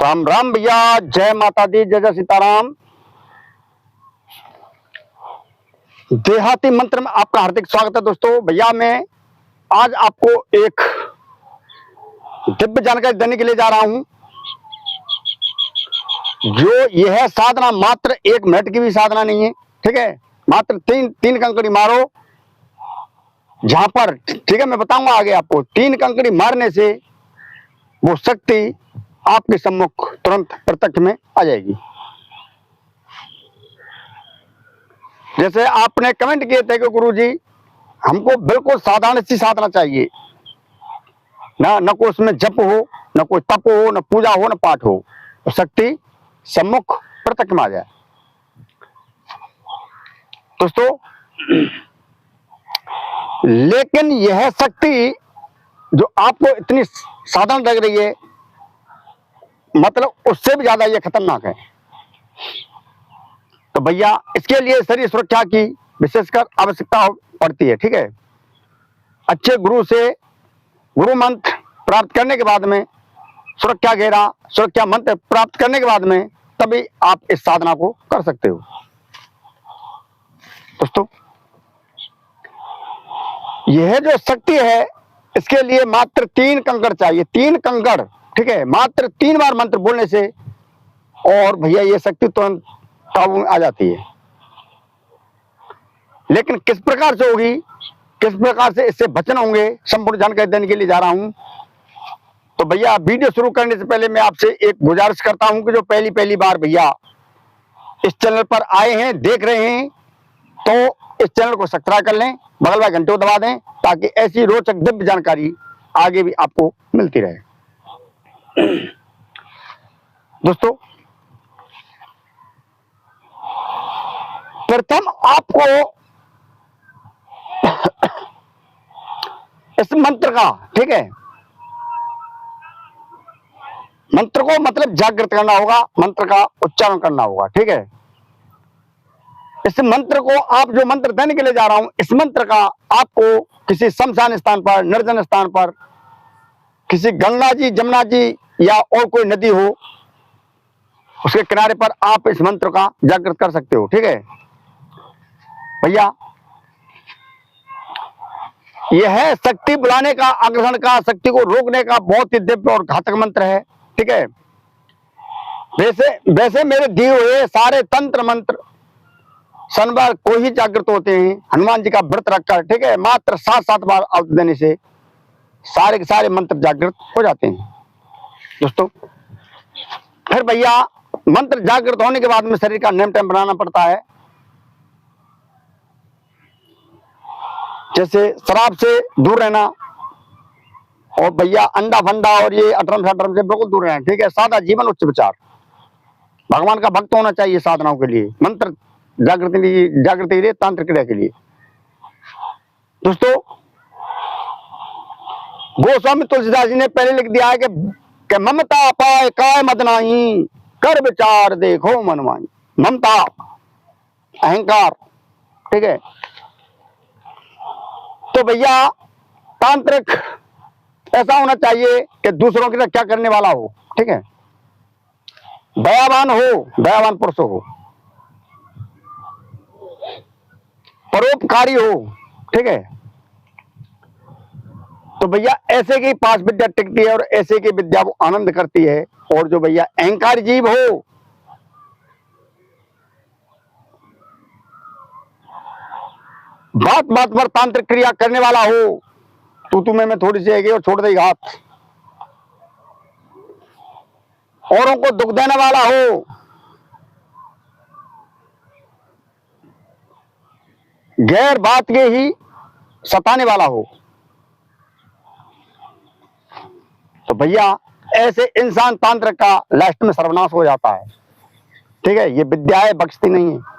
राम राम भैया, जय माता दी, जय जय सीताराम। देहाती मंत्र में आपका हार्दिक स्वागत है दोस्तों। भैया मैं आज आपको एक दिव्य जानकारी देने के लिए जा रहा हूं। जो यह साधना मात्र 1 मिनट की भी साधना नहीं है, ठीक है। मात्र तीन कंकड़ी मारो, जहां पर, ठीक है, मैं बताऊंगा आगे आपको। 3 कंकड़ी मारने से वो शक्ति आपके सम्मुख तुरंत प्रत्यक्ष में आ जाएगी। जैसे आपने कमेंट किए थे कि गुरुजी हमको बिल्कुल साधारण सी साधना चाहिए, न कोई उसमें जप हो, न कोई तप हो, न पूजा हो, न पाठ हो, तो शक्ति सम्मुख प्रत्यक्ष में आ जाए। दोस्तों, लेकिन यह शक्ति जो आपको इतनी साधारण लग रही है, मतलब उससे भी ज्यादा यह खतरनाक है। तो भैया इसके लिए शरीर सुरक्षा की विशेषकर आवश्यकता पड़ती है, ठीक है। अच्छे गुरु से गुरु मंत्र प्राप्त करने के बाद में, सुरक्षा घेरा, सुरक्षा मंत्र प्राप्त करने के बाद में, तभी आप इस साधना को कर सकते हो। दोस्तों, यह जो शक्ति है, इसके लिए मात्र 3 कंकड़ चाहिए। 3 कंकड़, ठीक है। मात्र 3 बार मंत्र बोलने से और भैया ये शक्ति तुरंत काबू में आ जाती है। लेकिन किस प्रकार से होगी, किस प्रकार से इससे बचन होंगे, संपूर्ण जानकारी देने के लिए जा रहा हूं। तो भैया वीडियो शुरू करने से पहले मैं आपसे एक गुजारिश करता हूं कि जो पहली बार भैया इस चैनल पर आए हैं, देख रहे हैं, तो इस चैनल को सब्सक्राइब कर लें, बगल वाले घंटे को दबा दें, ताकि ऐसी रोचक दिव्य जानकारी आगे भी आपको मिलती रहे। दोस्तों, प्रथम आपको इस मंत्र का, ठीक है, मंत्र को मतलब जागृत करना होगा, मंत्र का उच्चारण करना होगा, ठीक है। इस मंत्र को, आप जो मंत्र देने के लिए जा रहा हूं, इस मंत्र का आपको किसी शमशान स्थान पर, निर्जन स्थान पर, किसी गंगा जी, जमुना जी या और कोई नदी हो, उसके किनारे पर आप इस मंत्र का जागृत कर सकते हो, ठीक है। भैया यह शक्ति बुलाने का, आग्रहण का, शक्ति को रोकने का बहुत ही दिव्य और घातक मंत्र है, ठीक है। वैसे मेरे दिए हुए सारे तंत्र मंत्र शनिवार को ही जागृत होते हैं, हनुमान जी का व्रत रखकर, ठीक है। मात्र 7 बार आहुति देने से सारे के सारे मंत्र जागृत हो जाते हैं। दोस्तों, फिर भैया मंत्र जागृत होने के बाद में शरीर का नेम टेम बनाना पड़ता है। जैसे शराब से दूर रहना, और भैया अंडा फंडा और ये अटरम शटरम से बिल्कुल दूर रहना, ठीक है। सादा जीवन, उच्च विचार, भगवान का भक्त होना चाहिए साधनाओं के लिए, मंत्र जागृति के लिए, तांत्रिक क्रिया के लिए। दोस्तों, गोस्वामी तुलसीदास जी ने पहले लिख दिया है कि ममता पाए काय मत नाही, कर विचार देखो मनमानी। ममता, अहंकार, ठीक है। तो भैया तांत्रिक ऐसा होना चाहिए कि दूसरों की रक्षा करने वाला हो, ठीक है। दयावान हो, दयावान पुरुष हो, परोपकारी हो, ठीक है। तो भैया ऐसे की 5 विद्या टिकती है, और ऐसे की विद्या वो आनंद करती है। और जो भैया अहंकारी जीव हो, बात बात पर तांत्रिक क्रिया करने वाला हो, तू में थोड़ी सी आएगी और छोड़ देगी हाथ, औरों को दुख देने वाला हो, गैर बात के ही सताने वाला हो, तो भैया ऐसे इंसान तांत्रिक का लास्ट में सर्वनाश हो जाता है, ठीक है। ये विद्याएं बख्शती नहीं है।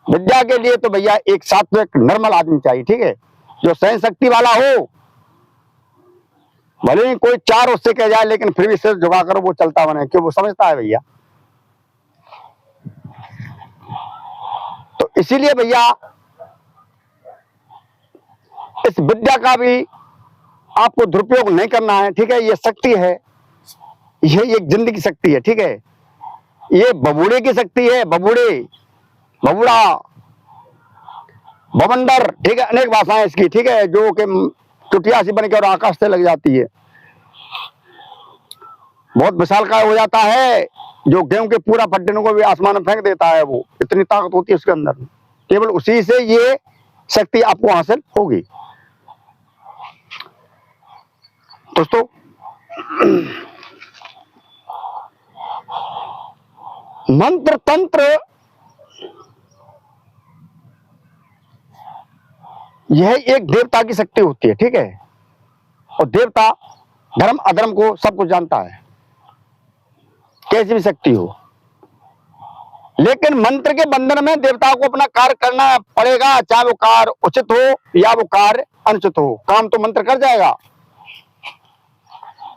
विद्या के लिए तो भैया एक सात्विक नॉर्मल आदमी चाहिए, ठीक है, जो सहन शक्ति वाला हो। भले ही कोई 4 उससे कह जाए, लेकिन फिर भी सिर झुका कर वो चलता बने, क्यों, वो समझता है भैया। तो इसीलिए भैया इस विद्या का भी आपको दुरुपयोग नहीं करना है, ठीक है। ये शक्ति है, ये एक जिंदगी की शक्ति है, ठीक है। ये बबूड़े की शक्ति है, बबूड़े, बबूड़ा, बवंडर, ठीक है, अनेक भाषाएं इसकी, ठीक है, जो कि चुटिया सी बनकर और आकाश से लग जाती है। बहुत विशालकाय हो जाता है, जो गेहूं के पूरा पट्टनों को भी आसमान में फेंक देता है, वो इतनी ताकत होती है उसके अंदर। केवल उसी से ये शक्ति आपको हासिल होगी। दोस्तों, मंत्र तंत्र यह एक देवता की शक्ति होती है, ठीक है, और देवता धर्म अधर्म को सब कुछ जानता है, कैसी भी शक्ति हो। लेकिन मंत्र के बंधन में देवता को अपना कार्य करना पड़ेगा, चाहे वो कार्य उचित हो या वो कार्य अनुचित हो, काम तो मंत्र कर जाएगा।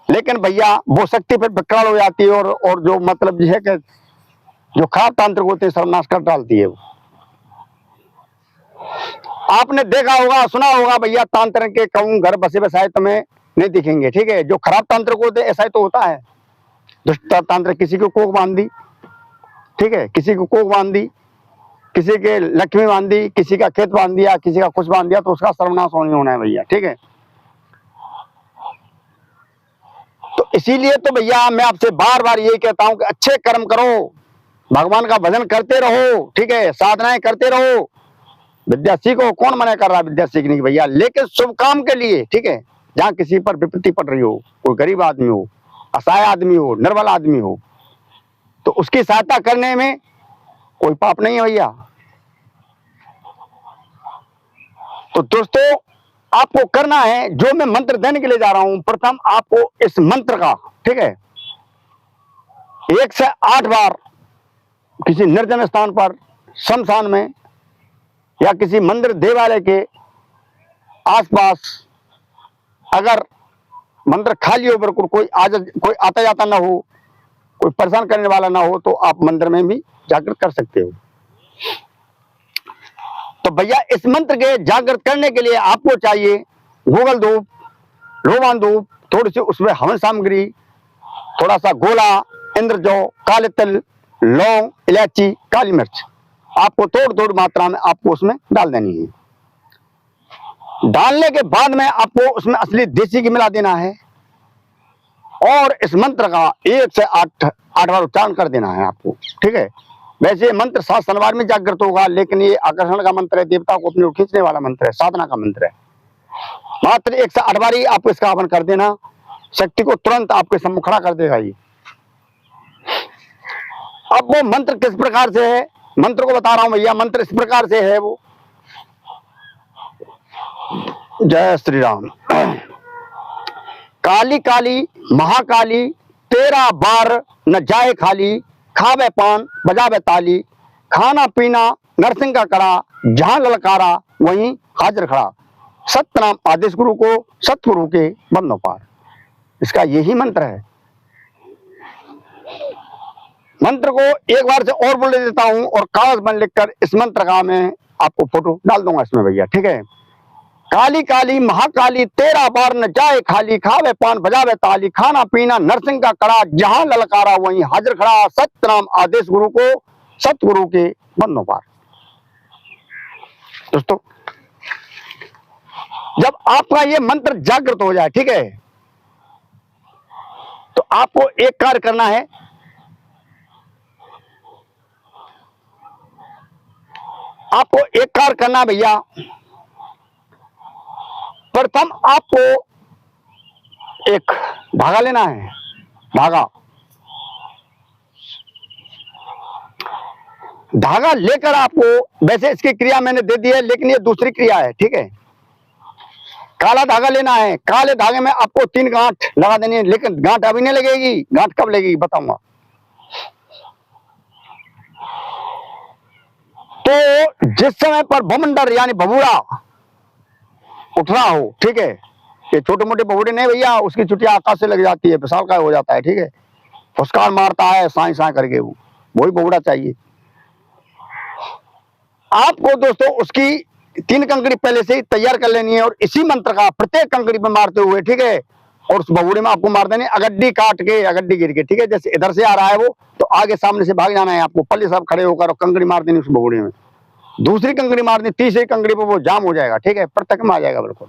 लेकिन भैया वो शक्ति फिर विकराल हो जाती है, और जो मतलब यह है कि जो खराब तांत्रिक होते हैं सर्वनाश कर डालती है वो। आपने देखा होगा, सुना होगा भैया, तांत्रिक के कहूं घर बसे बसाए तुम्हें नहीं दिखेंगे, ठीक है। जो खराब तांत्रिक होते ऐसा ही तो होता है। दुष्ट तांत्रिक किसी को कोख बांध दी, ठीक है, किसी को कोख बांध दी, किसी के लक्ष्मी बांध दी, किसी का खेत बांध दिया, किसी का कुछ बांध दिया, तो उसका सर्वनाश होना है भैया, ठीक है। तो इसीलिए तो भैया मैं आपसे बार बार यही कहता हूं कि अच्छे कर्म करो, भगवान का भजन करते रहो, ठीक है, साधनाएं करते रहो, विद्या सीखो। कौन मना कर रहा है विद्या सीखने की भैया, लेकिन शुभ काम के लिए, ठीक है। जहां किसी पर विपत्ति पड़ रही हो, कोई गरीब आदमी हो, असहाय आदमी हो, निर्बल आदमी हो, तो उसकी सहायता करने में कोई पाप नहीं है भैया। तो दोस्तों, आपको करना है, जो मैं मंत्र देने के लिए जा रहा हूं, प्रथम आपको इस मंत्र का, ठीक है, 1 से 8 बार किसी निर्जन स्थान पर, शमशान में या किसी मंदिर देवालय के आसपास, अगर मंदिर खाली हो, बिल्कुल कोई आता जाता ना हो, कोई परेशान करने वाला ना हो, तो आप मंदिर में भी जागृत कर सकते हो। तो भैया इस मंत्र के जागृत करने के लिए आपको चाहिए गूगल धूप, रोवान धूप, थोड़ी सी उसमें हवन सामग्री, थोड़ा सा गोला, इंद्रजौ, काले तिल, लौंग, इलायची, काली मिर्च, आपको थोड़ी थोड़ी मात्रा में आपको उसमें डाल देनी है। डालने के बाद में आपको उसमें असली देसी घी मिला देना है, और इस मंत्र का 1 से 8 बार उच्चारण कर देना है आपको, ठीक है। वैसे ये मंत्र 7 शनिवार में जागृत होगा, लेकिन ये आकर्षण का मंत्र है, देवता को अपनी ओर खींचने वाला मंत्र है, साधना का मंत्र है। मात्र 1 से 8 बार ही आप इसका हवन कर देना, शक्ति को तुरंत आपके सम्मुख खड़ा कर देगा ये। अब वो मंत्र किस प्रकार से है, मंत्र को बता रहा हूं भैया। मंत्र इस प्रकार से है वो, जय श्री राम। काली काली महाकाली 13 बार न जाए खाली, खावे पान बजावे ताली, खाना पीना नरसिंह का कड़ा, जहां ललकारा वहीं हाजिर खड़ा, सतनाम आदेश गुरु को सतगुरु के बंदों पार। इसका यही मंत्र है। मंत्र को एक बार से और बोल देता हूं, और कागज में लिखकर इस मंत्र का मैं आपको फोटो डाल दूंगा इसमें भैया, ठीक है। काली काली महाकाली 13 बार न जाए खाली, खावे पान बजावे ताली, खाना पीना नरसिंह का कड़ा, जहां ललकारा वहीं हाजिर खड़ा, सतनाम आदेश गुरु को सतगुरु के बंदों पार। दोस्तों, जब आपका ये मंत्र जागृत हो जाए, ठीक है, तो आपको एक कार्य करना है। आपको एक कार्य करना भैया, प्रथम आपको एक धागा लेना है, धागा लेकर आपको, वैसे इसकी क्रिया मैंने दे दी है, लेकिन ये दूसरी क्रिया है, ठीक है। काला धागा लेना है, काले धागे में आपको 3 गांठ लगा देनी है, लेकिन गांठ अभी नहीं लगेगी, गांठ कब लगेगी बताऊंगा। तो जिस समय पर भमंडर यानी बबूड़ा उठ रहा हो, ठीक है, ये छोटे मोटे बबूड़े नहीं भैया, उसकी चुटिया आकाश से लग जाती है, विशालकाय हो जाता है, ठीक है, फुसकार मारता है साई साई करके, वही बबूड़ा चाहिए आपको। दोस्तों, उसकी 3 कंकड़ी पहले से ही तैयार कर लेनी है, और इसी मंत्र का प्रत्येक कंकड़ी पे मारते हुए, ठीक है, और उस भगोड़े में आपको मार देने, अगड्डी काट के, अगड्डी गिर के, ठीक है। जैसे इधर से आ रहा है वो, तो आगे सामने से भाग जाना है आपको, पल्ले साहब खड़े होकर और कंकड़ी मार देनी उस भगोड़े में, दूसरी कंकड़ी मार दी, तीसरी कंकड़ी पर वो जाम हो जाएगा, ठीक है, प्रत्यक्ष में आ जाएगा, बिल्कुल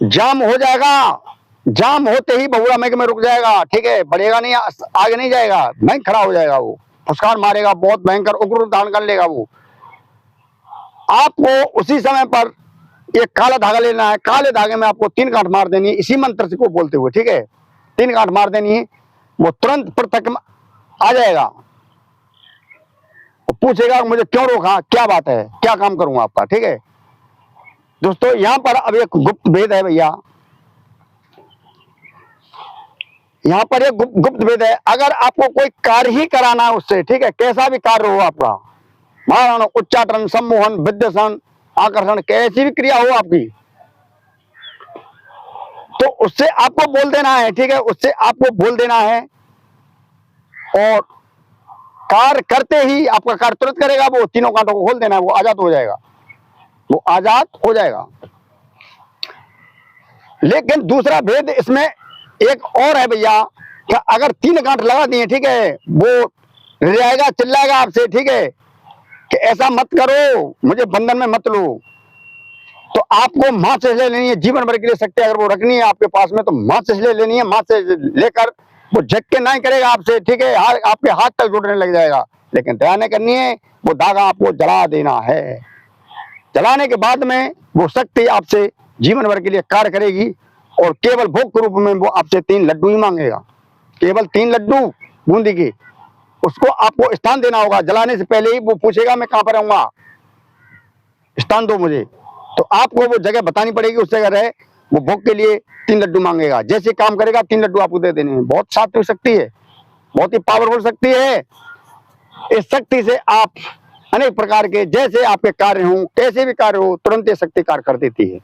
जाम हो जाएगा। जाम होते ही भगोड़ा महक में रुक जाएगा, ठीक है, बढ़ेगा नहीं, आगे नहीं जाएगा, महक खड़ा हो जाएगा, वो फुसकार मारेगा, बहुत भयंकर उग्र रूप धारण कर लेगा वो। आपको उसी समय पर एक काला धागा लेना है, काले धागे में आपको 3 गांठ मार देनी है, इसी मंत्र से को बोलते हुए, ठीक है, 3 गांठ मार देनी है, वो तुरंत प्रत्यक्ष में आ जाएगा। पूछेगा मुझे क्यों रोका, क्या बात है, क्या काम करूंगा आपका, ठीक है। दोस्तों यहां पर अब एक गुप्त भेद है भैया, यहां पर एक गुप्त भेद है। अगर आपको कोई कार्य ही कराना है उससे, ठीक है, कैसा भी कार्य हो आपका, महाराणा उच्चाटन, सम्मोहन, विद्यसन, आकर्षण, कैसी भी क्रिया हो आपकी, तो उससे आपको बोल देना है, ठीक है, उससे आपको बोल देना है, और कार्य करते ही आपका कार्य तुरंत करेगा, वो तीनों कांटों को खोल देना है, वो आजाद हो जाएगा, वो आजाद हो जाएगा। लेकिन दूसरा भेद इसमें एक और है भैया, कि अगर 3 गांठ लगा दिए, ठीक है, वो रियाएगा, चिल्लाएगा आपसे, ठीक है, कि ऐसा मत करो, मुझे बंधन में मत लो, तो आपको मां से ले लेनी है, जीवन भर के लिए शक्ति अगर वो रखनी है आपके पास में, तो मां से ले लेनी है, मां से लेकर वो झटके नहीं करेगा आपसे, ठीक है, आपके हाथ तक जुड़ने लग जाएगा। लेकिन ध्यान नहीं करनी है, वो धागा आपको जला देना है, जलाने के बाद में वो शक्ति आपसे जीवन भर के लिए कार्य करेगी, और केवल भोग के रूप में वो आपसे 3 लड्डू ही मांगेगा, केवल 3 लड्डू बूंदी के, उसको आपको स्थान देना होगा। जलाने से पहले ही वो पूछेगा मैं कहां पर रहूंगा, स्थान दो मुझे, तो आपको वो जगह बतानी पड़ेगी, उस जगह रहे, वो भोग के लिए 3 लड्डू मांगेगा, जैसे काम करेगा 3 लड्डू आपको दे देने हैं। बहुत सात्विक शक्ति है, बहुत ही पावरफुल शक्ति है। इस शक्ति से आप अनेक प्रकार के जैसे आपके कार्य हों, कैसे भी कार्य हो, तुरंत ये शक्ति कार्य कर देती है।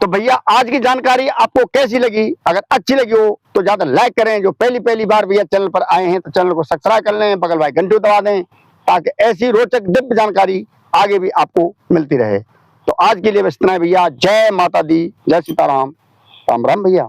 तो भैया आज की जानकारी आपको कैसी लगी? अगर अच्छी लगी हो तो ज्यादा लाइक करें। जो पहली बार भैया चैनल पर आए हैं तो चैनल को सब्सक्राइब कर लें, बगल वाली घंटी दबा दें, ताकि ऐसी रोचक दिव्य जानकारी आगे भी आपको मिलती रहे। तो आज के लिए बस इतना है भैया। जय माता दी, जय सीताराम, राम राम भैया।